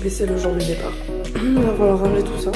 Et c'est le jour du départ. Il va falloir ranger tout ça.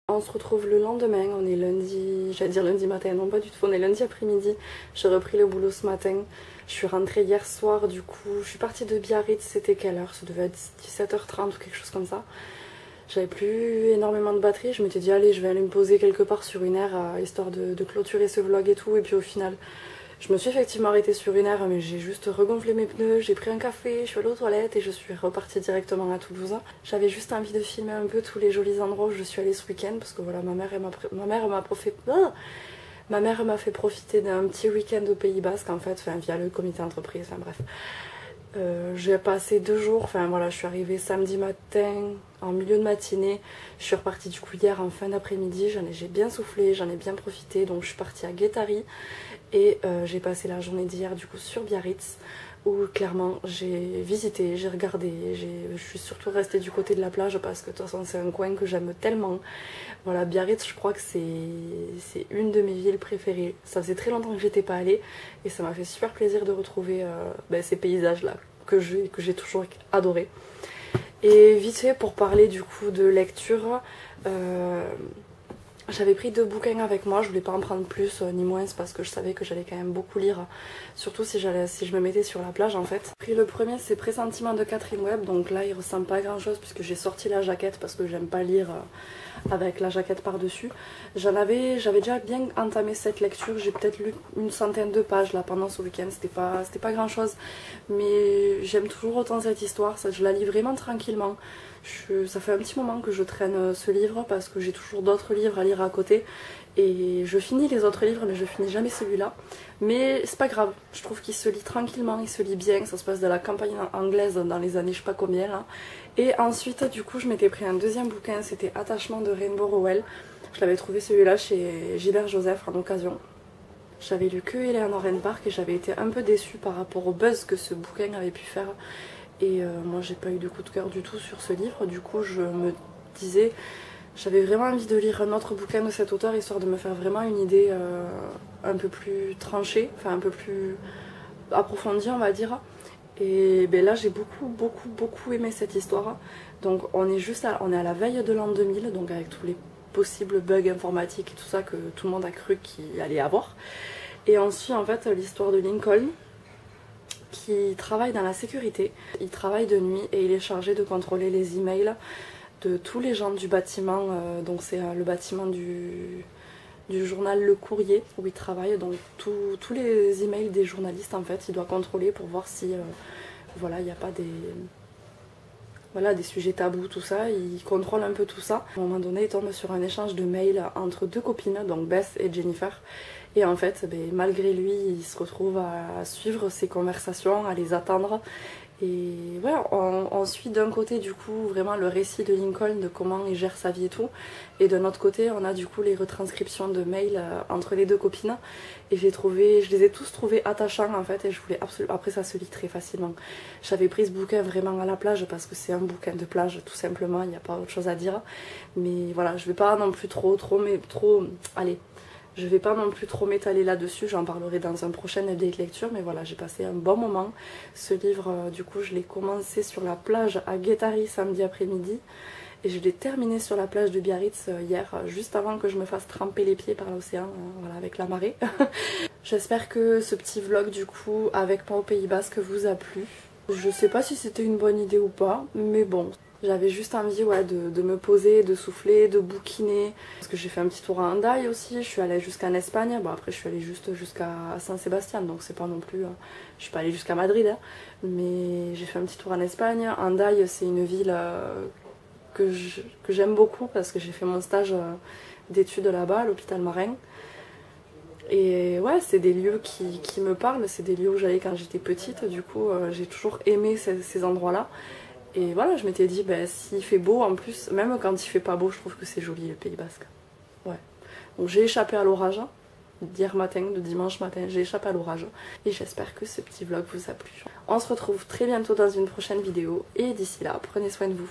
On se retrouve le lendemain, on est lundi, j'allais dire lundi matin, non pas du tout, on est lundi après-midi. J'ai repris le boulot ce matin, je suis rentrée hier soir du coup, je suis partie de Biarritz, c'était quelle heure? Ça devait être 17h30 ou quelque chose comme ça. J'avais plus énormément de batterie, je m'étais dit allez je vais aller me poser quelque part sur une aire histoire de clôturer ce vlog et tout, et puis au final je me suis effectivement arrêtée sur une aire mais j'ai juste regonflé mes pneus, j'ai pris un café, je suis allée aux toilettes et je suis repartie directement à Toulouse. J'avais juste envie de filmer un peu tous les jolis endroits où je suis allée ce week-end parce que voilà ma mère m'a fait profiter d'un petit week-end au Pays Basque en fait, enfin via le comité entreprise, enfin bref. J'ai passé 2 jours, enfin voilà, je suis arrivée samedi matin en milieu de matinée, je suis repartie du coup hier en fin d'après-midi, j'ai bien soufflé, j'en ai bien profité, donc je suis partie à Guétari et j'ai passé la journée d'hier du coup sur Biarritz où clairement j'ai visité, j'ai regardé, je suis surtout restée du côté de la plage parce que de toute façon c'est un coin que j'aime tellement. Voilà, Biarritz, je crois que c'est une de mes villes préférées. Ça faisait très longtemps que j'étais pas allée et ça m'a fait super plaisir de retrouver ces paysages là que j'ai toujours adoré. Et vite fait pour parler du coup de lecture, j'avais pris 2 bouquins avec moi, je voulais pas en prendre plus ni moins parce que je savais que j'allais quand même beaucoup lire, surtout si je me mettais sur la plage en fait. Le premier c'est Pressentiments de Catherine Webb, donc là il ressemble pas à grand chose puisque j'ai sorti la jaquette parce que j'aime pas lire avec la jaquette par dessus. J'avais déjà bien entamé cette lecture, j'ai peut-être lu une centaine de pages là pendant ce week-end, c'était pas grand chose, mais j'aime toujours autant cette histoire, je la lis vraiment tranquillement. Ça fait un petit moment que je traîne ce livre parce que j'ai toujours d'autres livres à lire à côté et je finis les autres livres mais je finis jamais celui-là. Mais c'est pas grave, je trouve qu'il se lit tranquillement, il se lit bien, ça se passe de la campagne anglaise dans les années je sais pas combien là. Et ensuite du coup je m'étais pris un deuxième bouquin, c'était Attachement de Rainbow Rowell. Je l'avais trouvé celui-là chez Gilbert Joseph en occasion. J'avais lu que Eleanor Park et j'avais été un peu déçue par rapport au buzz que ce bouquin avait pu faire. Et moi j'ai pas eu de coup de cœur du tout sur ce livre, du coup je me disais, j'avais vraiment envie de lire un autre bouquin de cet auteur histoire de me faire vraiment une idée un peu plus tranchée, enfin un peu plus approfondie on va dire. Et ben là j'ai beaucoup aimé cette histoire. Donc on est à la veille de l'an 2000, donc avec tous les possibles bugs informatiques et tout ça que tout le monde a cru qu'il allait avoir. Et on suit en fait l'histoire de Lincoln, qui travaille dans la sécurité. Il travaille de nuit et il est chargé de contrôler les emails de tous les gens du bâtiment. Donc c'est le bâtiment du journal Le Courrier où il travaille. Donc tous les emails des journalistes en fait, il doit contrôler pour voir si voilà, il n'y a pas des sujets tabous, tout ça. Il contrôle un peu tout ça. À un moment donné, il tombe sur un échange de mails entre 2 copines, donc Beth et Jennifer. Et en fait, malgré lui, il se retrouve à suivre ces conversations, à les attendre. Et voilà, on suit d'un côté du coup vraiment le récit de Lincoln, de comment il gère sa vie et tout. Et d'un autre côté, on a du coup les retranscriptions de mails entre les 2 copines. Et je les ai tous trouvés attachants en fait. Et je voulais absolument. Après, ça se lit très facilement. J'avais pris ce bouquin vraiment à la plage parce que c'est un bouquin de plage tout simplement. Il n'y a pas autre chose à dire. Mais voilà, je vais pas non plus allez. Je vais pas non plus trop m'étaler là-dessus, j'en parlerai dans un prochain update lecture, mais voilà, j'ai passé un bon moment. Ce livre, du coup, je l'ai commencé sur la plage à Guétari samedi après-midi, et je l'ai terminé sur la plage de Biarritz hier, juste avant que je me fasse tremper les pieds par l'océan, voilà, avec la marée. J'espère que ce petit vlog, du coup, avec moi au Pays Basque vous a plu. Je sais pas si c'était une bonne idée ou pas, mais bon. J'avais juste envie de me poser, de souffler, de bouquiner. Parce que j'ai fait un petit tour à Hendaye aussi, je suis allée jusqu'en Espagne. Bon après je suis allée juste jusqu'à Saint-Sébastien, donc c'est pas non plus... je suis pas allée jusqu'à Madrid, hein, mais j'ai fait un petit tour en Espagne. Hendaye c'est une ville que j'aime beaucoup parce que j'ai fait mon stage d'études là-bas, à l'hôpital Marin. Et ouais, c'est des lieux qui me parlent, c'est des lieux où j'allais quand j'étais petite, du coup j'ai toujours aimé ces endroits-là. Et voilà, je m'étais dit, s'il fait beau, en plus, même quand il fait pas beau, je trouve que c'est joli le Pays Basque. Ouais. Donc j'ai échappé à l'orage, d'hier matin, de dimanche matin, j'ai échappé à l'orage. Et j'espère que ce petit vlog vous a plu. On se retrouve très bientôt dans une prochaine vidéo, et d'ici là, prenez soin de vous.